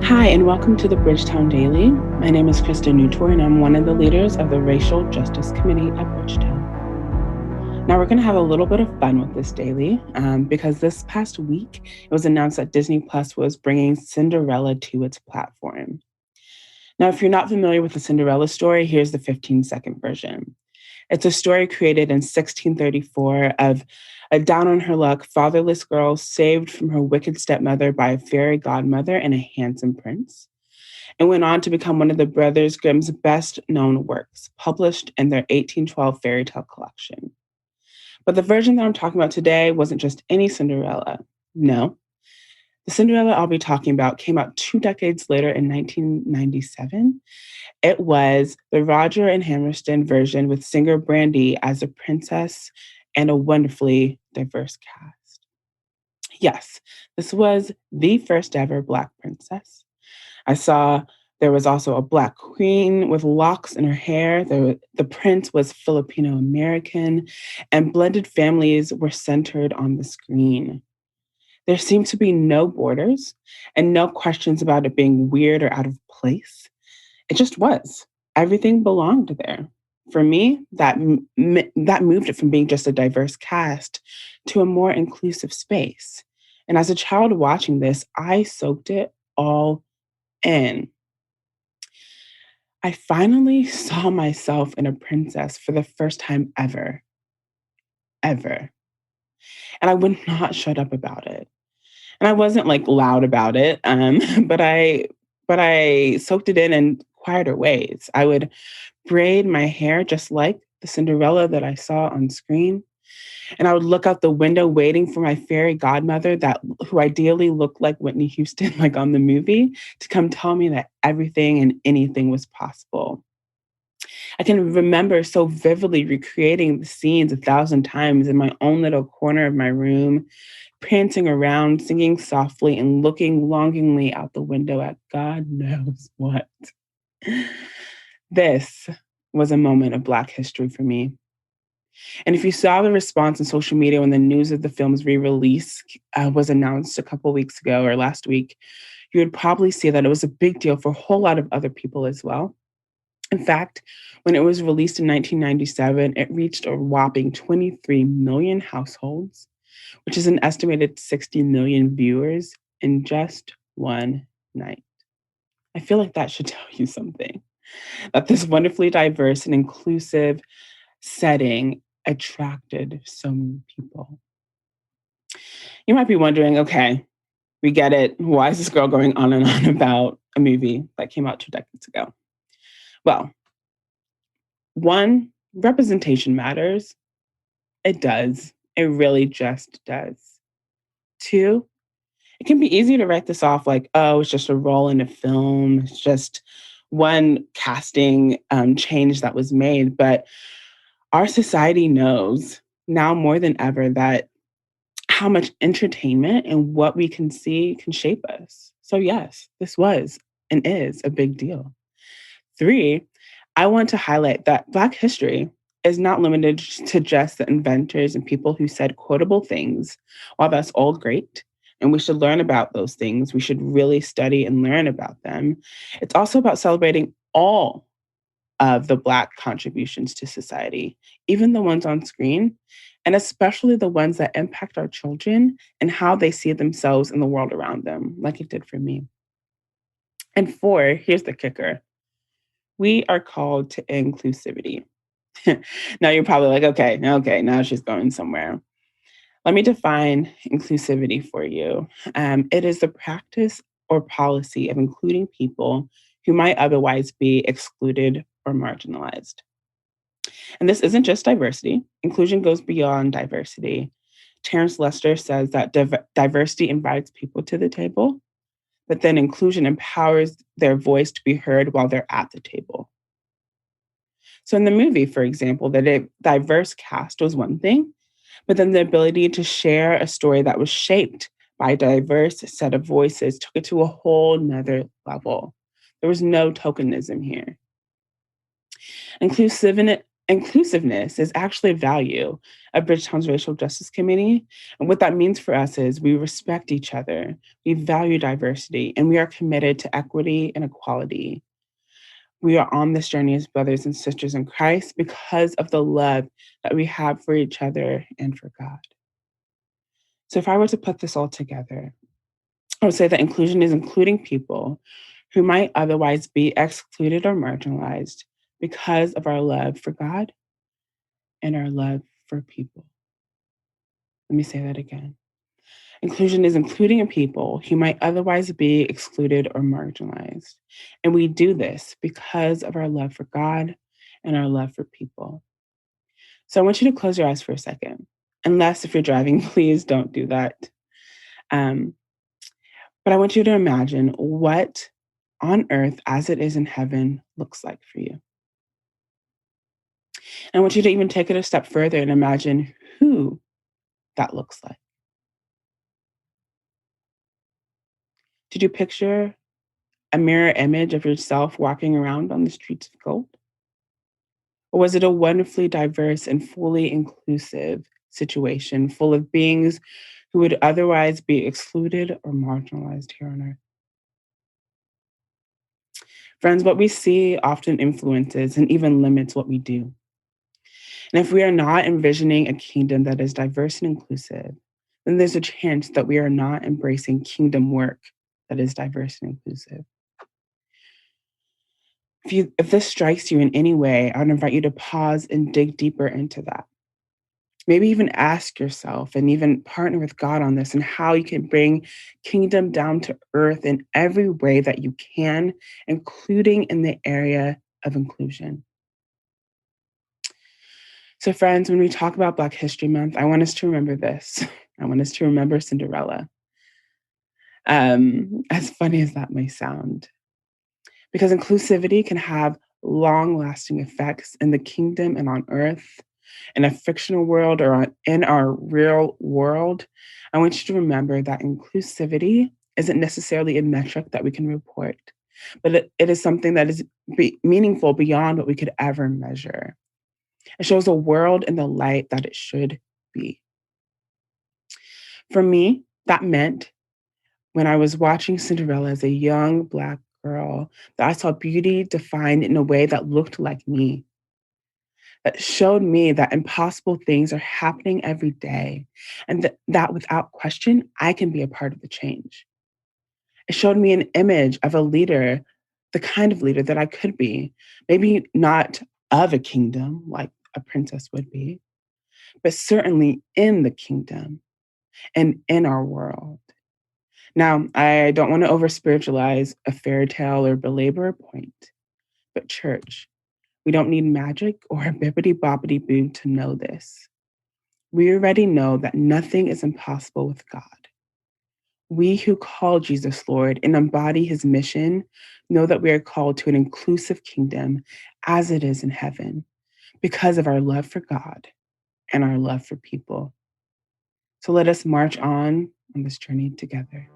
Hi, and welcome to the Bridgetown Daily. My name is Christa Nutor, and I'm one of the leaders of the Racial Justice Committee at Bridgetown. Now, we're going to have a little bit of fun with this daily because this past week, it was announced that Disney Plus was bringing Cinderella to its platform. Now, if you're not familiar with the Cinderella story, here's the 15-second version. It's a story created in 1634 of a down-on-her-luck, fatherless girl saved from her wicked stepmother by a fairy godmother and a handsome prince, and went on to become one of the Brothers Grimm's best-known works, published in their 1812 fairy tale collection. But the version that I'm talking about today wasn't just any Cinderella. No. The Cinderella I'll be talking about came out 2 decades later in 1997. It was the Roger and Hammerstein version with singer Brandy as a princess and a wonderfully diverse cast. Yes, this was the first ever Black princess. I saw there was also a Black queen with locks in her hair. The prince was Filipino American, and blended families were centered on the screen. There seemed to be no borders and no questions about it being weird or out of place. It just was. Everything belonged there. For me, that moved it from being just a diverse cast to a more inclusive space. And as a child watching this, I soaked it all in. I finally saw myself in a princess for the first time ever. Ever. And I would not shut up about it. And I wasn't like loud about it, but I soaked it in quieter ways. I would braid my hair just like the Cinderella that I saw on screen. And I would look out the window waiting for my fairy godmother who ideally looked like Whitney Houston, like on the movie, to come tell me that everything and anything was possible. I can remember so vividly recreating the scenes 1,000 times in my own little corner of my room, prancing around, singing softly, and looking longingly out the window at God knows what. This was a moment of Black history for me. And if you saw the response on social media when the news of the film's re-release was announced a couple weeks ago or last week, you would probably see that it was a big deal for a whole lot of other people as well. In fact, when it was released in 1997, it reached a whopping 23 million households, which is an estimated 60 million viewers in just one night. I feel like that should tell you something, that this wonderfully diverse and inclusive setting attracted so many people. You might be wondering, okay, we get it. Why is this girl going on and on about a movie that came out 2 decades ago? Well, one, representation matters. It does. It really just does. Two, it can be easy to write this off like, oh, it's just a role in a film. It's just one casting change that was made. But our society knows now more than ever that how much entertainment and what we can see can shape us. So yes, this was and is a big deal. Three, I want to highlight that Black history is not limited to just the inventors and people who said quotable things. While that's all great, and we should learn about those things, we should really study and learn about them. It's also about celebrating all of the Black contributions to society, even the ones on screen, and especially the ones that impact our children and how they see themselves in the world around them, like it did for me. And four, here's the kicker. We are called to inclusivity. Now you're probably like, okay, now she's going somewhere. Let me define inclusivity for you. It is the practice or policy of including people who might otherwise be excluded or marginalized. And this isn't just diversity. Inclusion goes beyond diversity. Terence Lester says that diversity invites people to the table, but then inclusion empowers their voice to be heard while they're at the table. So in the movie, for example, the diverse cast was one thing, but then the ability to share a story that was shaped by a diverse set of voices took it to a whole nother level. There was no tokenism here. Inclusiveness is actually a value of Bridgetown's Racial Justice Committee. And what that means for us is we respect each other, we value diversity, and we are committed to equity and equality. We are on this journey as brothers and sisters in Christ because of the love that we have for each other and for God. So if I were to put this all together, I would say that inclusion is including people who might otherwise be excluded or marginalized because of our love for God and our love for people. Let me say that again. Inclusion is including a people who might otherwise be excluded or marginalized. And we do this because of our love for God and our love for people. So I want you to close your eyes for a second. Unless if you're driving, please don't do that. Um, but I want you to imagine what on earth as it is in heaven looks like for you. And I want you to even take it a step further and imagine who that looks like. Did you picture a mirror image of yourself walking around on the streets of gold? Or was it a wonderfully diverse and fully inclusive situation full of beings who would otherwise be excluded or marginalized here on earth? Friends, what we see often influences and even limits what we do. And if we are not envisioning a kingdom that is diverse and inclusive, then there's a chance that we are not embracing kingdom work that is diverse and inclusive. If this strikes you in any way, I would invite you to pause and dig deeper into that. Maybe even ask yourself and even partner with God on this and how you can bring kingdom down to earth in every way that you can, including in the area of inclusion. So, friends, when we talk about Black History Month, I want us to remember this. I want us to remember Cinderella. As funny as that may sound, because inclusivity can have long lasting effects in the kingdom and on earth, in a fictional world or in our real world. I want you to remember that inclusivity isn't necessarily a metric that we can report, but it is something that is meaningful beyond what we could ever measure. It shows a world in the light that it should be. For me, that meant when I was watching Cinderella as a young Black girl, that I saw beauty defined in a way that looked like me, that showed me that impossible things are happening every day, and that without question, I can be a part of the change. It showed me an image of a leader, the kind of leader that I could be, maybe not of a kingdom like a princess would be, but certainly in the kingdom and in our world. Now, I don't want to over spiritualize a fairy tale or belabor a point, but church, we don't need magic or a bibbity boppity boo to know this. We already know that nothing is impossible with God. We who call Jesus Lord and embody his mission know that we are called to an inclusive kingdom as it is in heaven because of our love for God and our love for people. So let us march on this journey together.